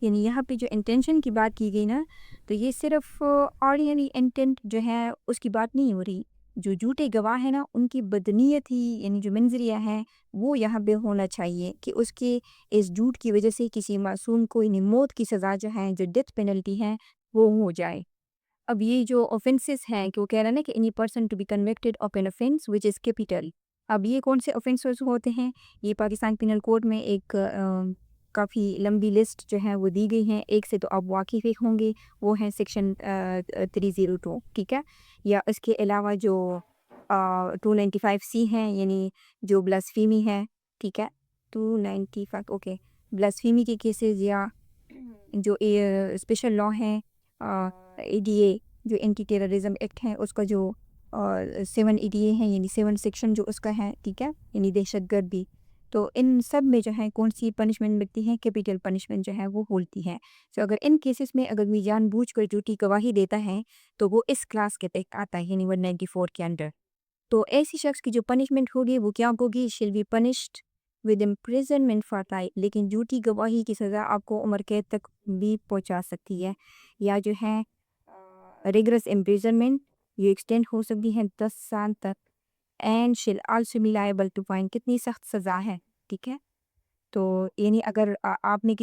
यानी यहाँ पे जो इंटेंशन की बात की गई ना, तो ये सिर्फ ऑर्डिनरी इंटेंट जो है उसकी बात नहीं हो रही। जो झूठे गवाह है ना उनकी बदनीयत ही यानी जो मंजरिया है वो यहाँ पे होना चाहिए कि उसके इस झूठ की वजह से किसी मासूम को यानी मौत की सज़ा जो है जो डेथ पेनल्टी है वो हो जाए। अब ये जो ऑफेंसेस हैं कि वो कह रहा है ना कि any person to be convicted of an offence which is capital. अब ये कौन से ऑफेंसेस होते हैं, ये पाकिस्तान पिनल कोड में एक काफ़ी लंबी लिस्ट जो है वो दी गई हैं, एक से तो आप वाकिफ़ ही होंगे, वो है सेक्शन 302, ठीक है, या इसके अलावा जो 295C है यानी जो ब्लास्फेमी है, ठीक है, 295 ओके, ब्लास्फेमी के केसेस या जो स्पेशल लॉ है ADA जो एंटी टेररिज्म एक्ट है उसका जो 7 ADA है यानी 7 सेक्शन जो उसका है, ठीक है, यानी दहशतगर्दी। तो इन सब में जो है कौन सी पनिशमेंट मिलती है, कैपिटल पनिशमेंट जो है वो होती है। तो अगर इन केसेस में अगर कोई जानबूझकर झूठी गवाही देता है तो वो इस क्लास के तहत आता है यानी 194 के अंडर। तो ऐसी शख्स की जो पनिशमेंट होगी वो क्या होगी, शिल be punished with imprisonment for life. लेकिन झूठी गवाही की सज़ा आपको उम्र कैद तक भी पहुंचा सकती है, या जो है रिगरस इम्प्रिजनमेंट ये एक्सटेंड हो सकती है 10 साल तक, and shall also be liable to fine, कितनी सख्त सज़ा है, ठीक है। तो यानी अगर आपने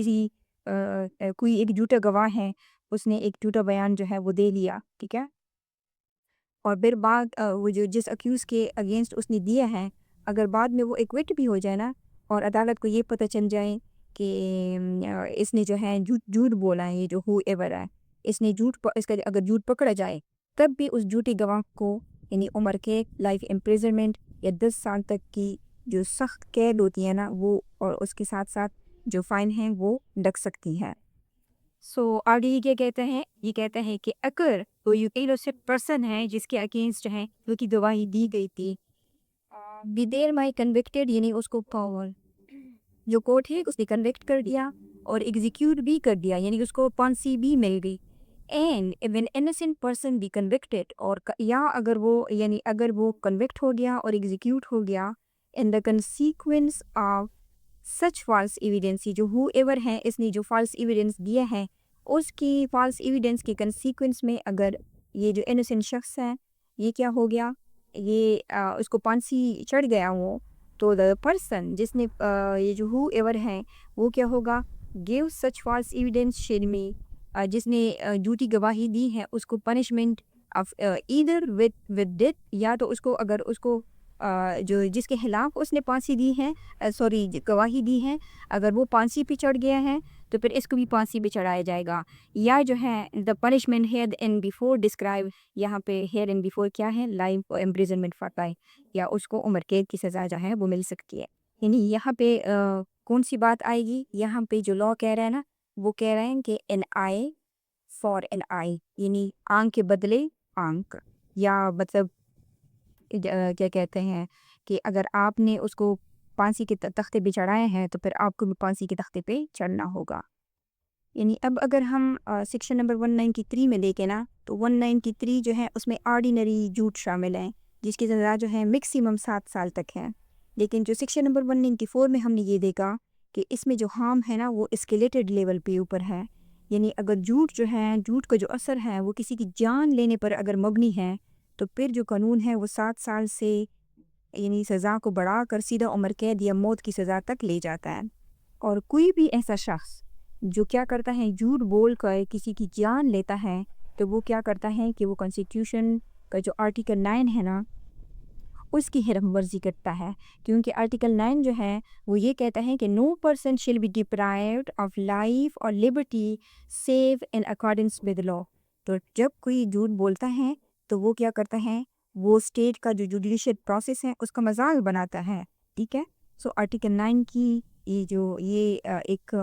कोई एक झूठा गवाह है, उसने एक झूठा बयान जो है वो दे लिया, ठीक है, और फिर वो जो जिस अक्यूज़ के अगेंस्ट उसने दिया है, अगर बाद में वो एक्विट भी हो जाए ना, और अदालत को ये पता चल जाए कि इसने जो है झूठ झूठ बोला है, ये जो हूएवर है, इसने इसका अगर झूठ पकड़ा जाए, तब भी उस झूठी गवाह को यानी उम्र के लाइफ इम्प्रिजनमेंट या 10 साल तक की जो सख्त कैद होती है ना, वो और उसके साथ साथ जो फ़ाइन है वो लग सकती है। सो आगे ये क्या कहता है? ये कहता है कि अगर कोई इनोसेंट पर्सन है जिसके अगेंस्ट है जो कि गवाही दी गई थी, बी देयर माई कन्विक्टेड, यानी उसको पावर जो कोर्ट है उसने कन्विक्ट कर दिया और एग्जीक्यूट भी कर दिया, यानी उसको फांसी भी मिल गई। And when innocent person be convicted, और या अगर वो यानी अगर वो कन्विक्ट हो गया और एग्जीक्यूट हो गया in the consequence of such false evidence, जो हूएवर है इसने जो फॉल्स एविडेंस दिया है, उसकी फॉल्स एविडेंस के कंसीक्वेंस में अगर ये जो इनोसेंट शख्स है ये क्या हो गया, ये उसको फांसी चढ़ गया वो, तो द पर्सन जिसने ये जो हूएवर है वो क्या होगा, गिव सच फॉल्स एविडेंस शिरमी, जिसने झूठी गवाही दी है उसको punishment of either with death, या तो उसको अगर उसको जो जिसके खिलाफ उसने फांसी दी है सॉरी गवाही दी है, अगर वो फांसी पे चढ़ गया है तो फिर इसको भी फांसी पे चढ़ाया जाएगा। या जो है the punishment here and before describe, यहाँ पे हेयर एंड बिफोर क्या है, लाइफ इम्प्रिजनमेंट फॉर लाइफ, या उसको उम्र कैद की सज़ा जो है वो मिल सकती है। यानी यहाँ पे कौन सी बात आएगी, यहाँ पे जो लॉ कह रहा है ना, वो कह रहे हैं कि एन आई फॉर एन आई, यानी आंख के बदले आंख, या मतलब क्या कहते हैं कि अगर आपने उसको फांसी के तख्ते पे चढ़ाए हैं तो फिर आपको भी फांसी के तख्ते पे चढ़ना होगा। यानी अब अगर हम सेक्शन नंबर 193 में देखें ना, तो 193 जो है उसमें ऑर्डिनरी झूठ शामिल है जिसकी सज़ा जो है मैक्सिमम 7 साल तक है। लेकिन जो सेक्शन नंबर 194 में हमने ये देखा कि इसमें जो हार्म है ना वो एस्केलेटेड लेवल पे ऊपर है। यानी अगर झूठ जो है, झूठ का जो असर है वो किसी की जान लेने पर अगर मबनी है, तो फिर जो कानून है वो 7 साल से यानी सज़ा को बढ़ाकर सीधा उम्र कैद या मौत की सज़ा तक ले जाता है। और कोई भी ऐसा शख्स जो क्या करता है, झूठ बोल कर किसी की जान लेता है, तो वो क्या करता है कि वो कॉन्स्टिट्यूशन का जो आर्टिकल 9 है ना, उसकी हिरफ वर्जी करता है। क्योंकि आर्टिकल 9 जो है वो ये कहता है कि नो पर्सन शिल बी डिप्राइव्ड ऑफ लाइफ और liberty save in accordance with law. तो जब कोई झूठ बोलता है तो वो क्या करता है, वो स्टेट का जो जुडिशियल प्रोसेस है उसका मजाक बनाता है, ठीक है। सो आर्टिकल 9 की एक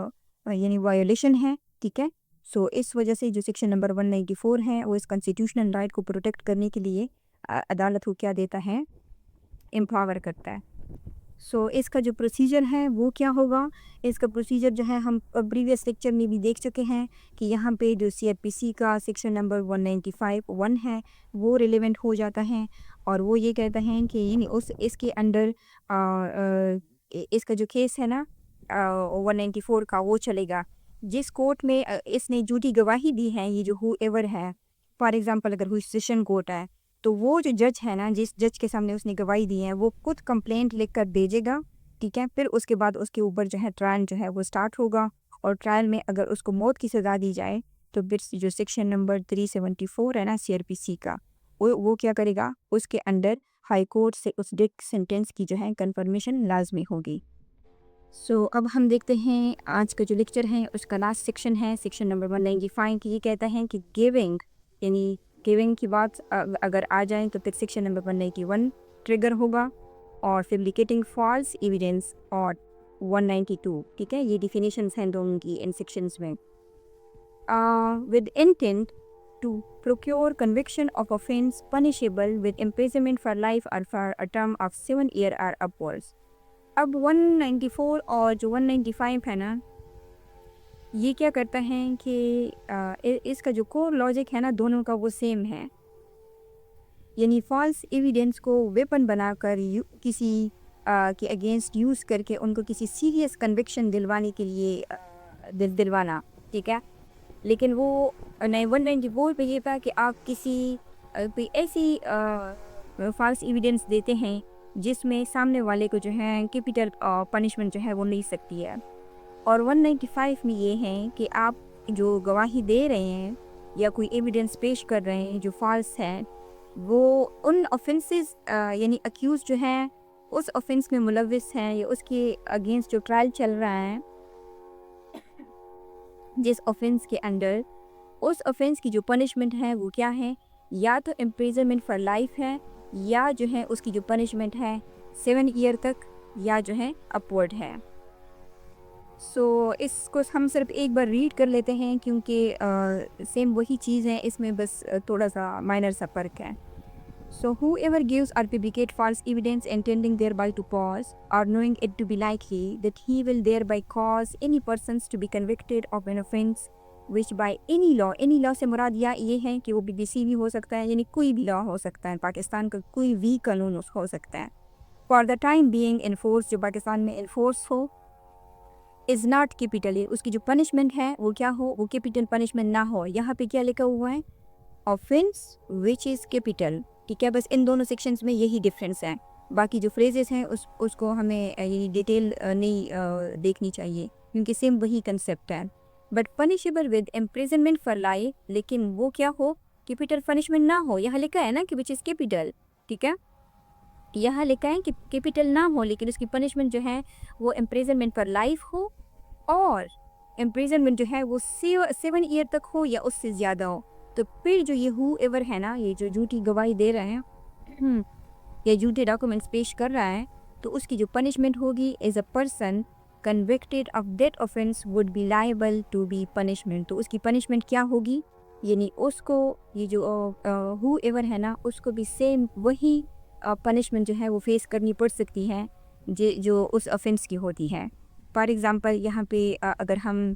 यानी वायोलेशन है, ठीक है। सो इस वजह से जो सेक्शन नंबर 194 है वो इस कॉन्स्टिट्यूशनल राइट को प्रोटेक्ट करने के लिए अदालत को क्या देता है, एम्पावर करता है। सो इसका जो प्रोसीजर है वो क्या होगा, इसका प्रोसीजर जो है हम प्रीवियस लेक्चर में भी देख चुके हैं कि यहाँ पे जो सीआरपीसी का सेक्शन नंबर 195(1) है वो रिलेवेंट हो जाता है, और वो ये कहता है कि यानी उस इसके अंडर इसका जो केस है ना 194 का वो चलेगा जिस कोर्ट में इसने झूठी गवाही दी है, ये जो हूएवर है, फॉर एग्जांपल अगर कोई सेशन कोर्ट है, तो वो जो जज है ना, जिस जज के सामने उसने गवाही दी है वो खुद कंप्लेंट लिख कर भेजेगा, ठीक है। फिर उसके बाद उसके ऊपर जो है ट्रायल जो है वो स्टार्ट होगा, और ट्रायल में अगर उसको मौत की सज़ा दी जाए तो फिर जो सेक्शन नंबर 374 है ना सीआरपीसी का, वो क्या करेगा, उसके अंडर हाई कोर्ट से उस डेथ सेंटेंस की जो है कंफर्मेशन लाजमी होगी। सो अब हम देखते हैं आज का जो लेक्चर है उसका लास्ट सेक्शन है, सेक्शन नंबर 195 की। ये कहता है कि गिविंग, यानी गिविंग की बात अगर आ जाए तो फिर सेक्शन नंबर 191 ट्रिगर होगा, और फेब्रिकेटिंग फॉल्स एविडेंस और 192, ठीक है। ये डिफिनेशंस हैं दोनों की इन सेक्शंस में। With intent to procure conviction of offence punishable with imprisonment for life और for a term of 7 year or upwards. अब 194 और जो 195 है ना, ये क्या करता है कि इसका जो कोर लॉजिक है ना दोनों का वो सेम है। यानी फॉल्स एविडेंस को वेपन बनाकर किसी के अगेंस्ट यूज़ करके उनको किसी सीरियस कन्विक्शन दिलवाने के लिए दिलवाना, ठीक है। लेकिन वो 194 पे ये था कि आप किसी कोई ऐसी फॉल्स एविडेंस देते हैं जिसमें सामने वाले को जो है कैपिटल पनिशमेंट जो है वो मिल सकती है। और 195 में ये है कि आप जो गवाही दे रहे हैं या कोई एविडेंस पेश कर रहे हैं जो फॉल्स है, वो उन ऑफेंसेस यानी अक्यूज जो हैं उस ऑफेंस में मुलविस हैं या उसके अगेंस्ट जो ट्रायल चल रहा है, जिस ऑफेंस के अंडर, उस ऑफेंस की जो पनिशमेंट है वो क्या है, या तो इम्प्रिजनमेंट फॉर लाइफ है या जो है उसकी जो पनिशमेंट है 7 ईयर तक या जो है अपवर्ड है। सो इसको हम सिर्फ एक बार रीड कर लेते हैं क्योंकि सेम वही चीज़ है, इसमें बस थोड़ा सा माइनर सा फ़र्क है। So whoever gives or fabricate false evidence intending thereby to cause or knowing it to be likely that he will thereby cause any persons to be convicted of an offence which by any law से मुराद ये है कि वो BBC भी हो सकता है, यानी कोई भी लॉ हो सकता है, पाकिस्तान का कोई भी कानून हो सकता है, for the time being enforced, जो पाकिस्तान में enforce हो, is not capital, उसकी जो punishment है वो क्या हो, वो capital punishment ना हो। यहाँ पे क्या लिखा हुआ है, offence which is capital, ठीक है। बस इन दोनों सेक्शंस में यही डिफरेंस है, बाकी जो फ्रेजेस हैं उसको हमें ये डिटेल नहीं देखनी चाहिए क्योंकि सेम वही कंसेप्ट है। But punishable with imprisonment for life, लेकिन वो क्या हो, कैपिटल पनिशमेंट ना हो। यहाँ लिखा है ना कि विच इज़ कैपिटल, ठीक है, यहाँ लिखा है कि कैपिटल ना हो लेकिन उसकी पनिशमेंट जो है वो इम्प्रिजनमेंट फॉर लाइफ हो और इम्प्रिजनमेंट जो है वो 7 ईयर तक हो या उससे ज़्यादा हो। तो फिर जो ये हु एवर है ना, ये जो झूठी गवाही दे रहे हैं या झूठे डॉक्यूमेंट्स पेश कर रहा है, तो उसकी जो पनिशमेंट होगी as a person convicted of that offence would be liable to be punishment. तो उसकी पनिशमेंट क्या होगी, यानी उसको ये जो हु एवर है ना, उसको भी सेम वही पनिशमेंट जो है वो फेस करनी पड़ सकती है जो उस ऑफेंस की होती है। फॉर एग्ज़ाम्पल यहाँ पे अगर हम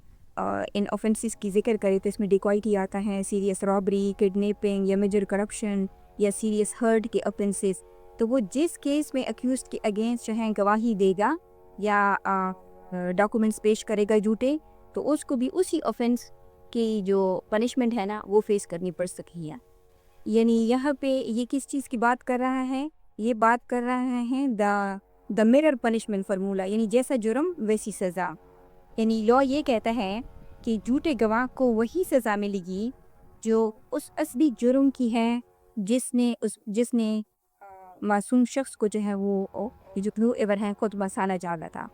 इन ऑफेंसेस की जिक्र करें तो इसमें डिकॉइटी आता है, सीरियस रॉबरी, किडनैपिंग या मेजर करप्शन या सीरियस हर्ट के ऑफेंसेस। तो वो जिस केस में अक्यूज के अगेंस्ट जो है गवाही देगा या डॉक्यूमेंट्स पेश करेगा झूठे, तो उसको भी उसी ऑफेंस की जो पनिशमेंट है ना वो फेस करनी पड़ सकती है। यानी यहाँ पे ये किस चीज़ की बात कर रहा है, ये बात कर रहा है द मिरर पनिशमेंट फार्मूला, यानी जैसा जुर्म वैसी सज़ा। यानी लॉ ये कहता है कि झूठे गवाह को वही सज़ा मिलेगी जो उस असली जुर्म की है जिसने मासूम शख्स को जो है वो जो क्लू एवर है खुद मसाला डाला था।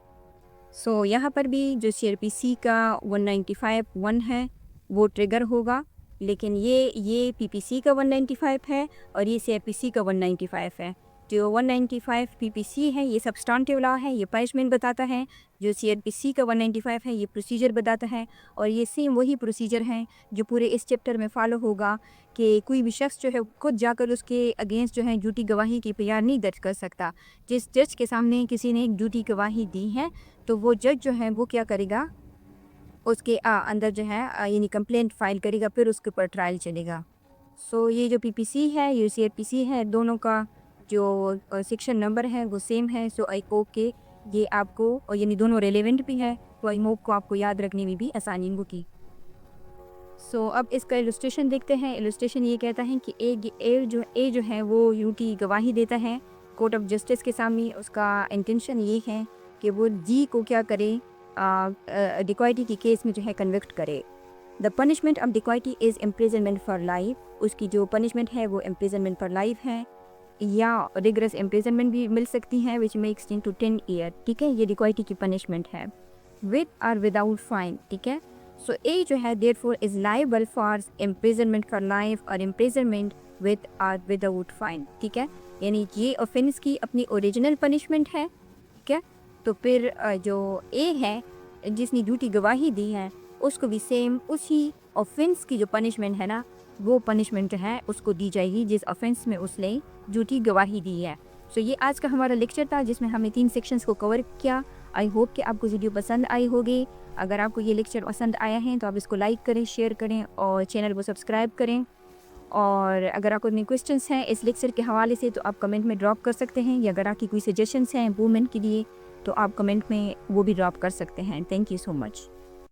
सो यहाँ पर भी जो CRPC का 195(1) है वो ट्रिगर होगा, लेकिन ये PPC का 195 है और ये CRPC का 195 है। जो 195 PPC है ये सब्सटेंटिव लॉ है, ये पनिशमेंट बताता है। जो CRPC का 195 है ये प्रोसीजर बताता है, और ये सेम वही प्रोसीजर है जो पूरे इस चैप्टर में फॉलो होगा कि कोई भी शख्स जो है खुद जाकर उसके अगेंस्ट जो है झूठी गवाही की PR नहीं दर्ज कर सकता। जिस जज के सामने किसी ने एक झूठी गवाही दी है तो वो जज जो है वो क्या करेगा, उसके अंदर जो है यानी कंप्लेंट फाइल करेगा, फिर उसके ऊपर ट्रायल चलेगा। सो ये जो PPC है ये CRPC है, दोनों का जो सेक्शन नंबर है वो सेम है। सो आई होप के ये आपको, और यानी दोनों रेलेवेंट भी है, तो आई होप को आपको याद रखने में भी आसानी होगी। सो अब इसका इलस्ट्रेशन देखते हैं। इलस्ट्रेशन ये कहता है कि ए जो है वो झूठी गवाही देता है कोर्ट ऑफ जस्टिस के सामने। उसका इंटेंशन ये है कि वो जी को क्या करे, डिकॉइटी के केस में जो है कन्विक्ट करे। The punishment of dacoity is imprisonment for life. उसकी जो पनिशमेंट है वो इम्प्रिजनमेंट फॉर लाइफ है या रिगरस इम्प्रिजनमेंट भी मिल सकती है विच मेक्स 10 to 10 ईयर, ठीक है। ये डिकॉइटी की पनिशमेंट है विद और विदाउट फाइन, ठीक है। सो ए जो है therefore is liable for imprisonment for life और इम्प्रिजनमेंट विद और विदाउट फाइन, ठीक है। यानी ये ऑफेंस की अपनी ओरिजिनल पनिशमेंट है, ठीक है। तो फिर जो ए है जिसने झूठी गवाही दी है उसको भी सेम उसी ऑफेंस की जो पनिशमेंट है ना वो पनिशमेंट जो है उसको दी जाएगी जिस ऑफेंस में उसने झूठी गवाही दी है। सो ये आज का हमारा लेक्चर था जिसमें हमने 3 सेक्शंस को कवर किया। आई होप कि आपको वीडियो पसंद आई होगी। अगर आपको ये लेक्चर पसंद आया है तो आप इसको लाइक करें, शेयर करें और चैनल को सब्सक्राइब करें। और अगर आपको कोई क्वेश्चंस हैं इस लेक्चर के हवाले से तो आप कमेंट में ड्रॉप कर सकते हैं, या अगर आपकी कोई सजेशंस हैं इम्प्रूवमेंट के लिए तो आप कमेंट में वो भी ड्रॉप कर सकते हैं। Thank you so much.